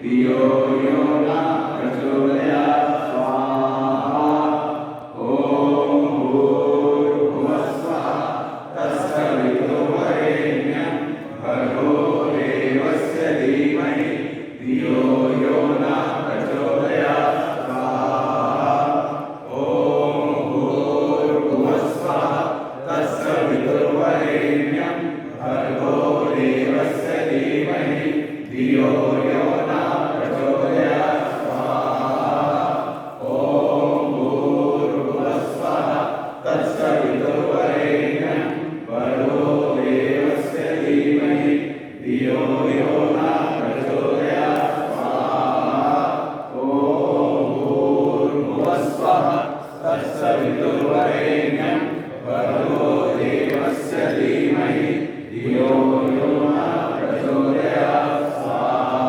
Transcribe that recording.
धियो यो न प्रचोदयात् स्वाहा ॐ भूर्भुवः स्वः तत्सवितुर्वरेण्यं भर्गो देवस्य धीमहि धियो यो न प्रचोदयात् स्वाहा ॐ भूर्भुवः स्वः तत्सवितुर्वरेण्यं भर्गो देवस्य धीमहि धियो यो न प्रचोदयात् स्वाहा ॐ भूर्भुवः स्वः तत्सवितुर्वरेण्यं भर्गो देवस्य धीमहि धियो यो न प्रचोदयात् स्वाहा ॐ भूर्भुवः स्वः तत्सवितुर्वरेण्यं भर्गो देवस्य धीमहि धियो यो न प्रचोदयात् स्वाहा.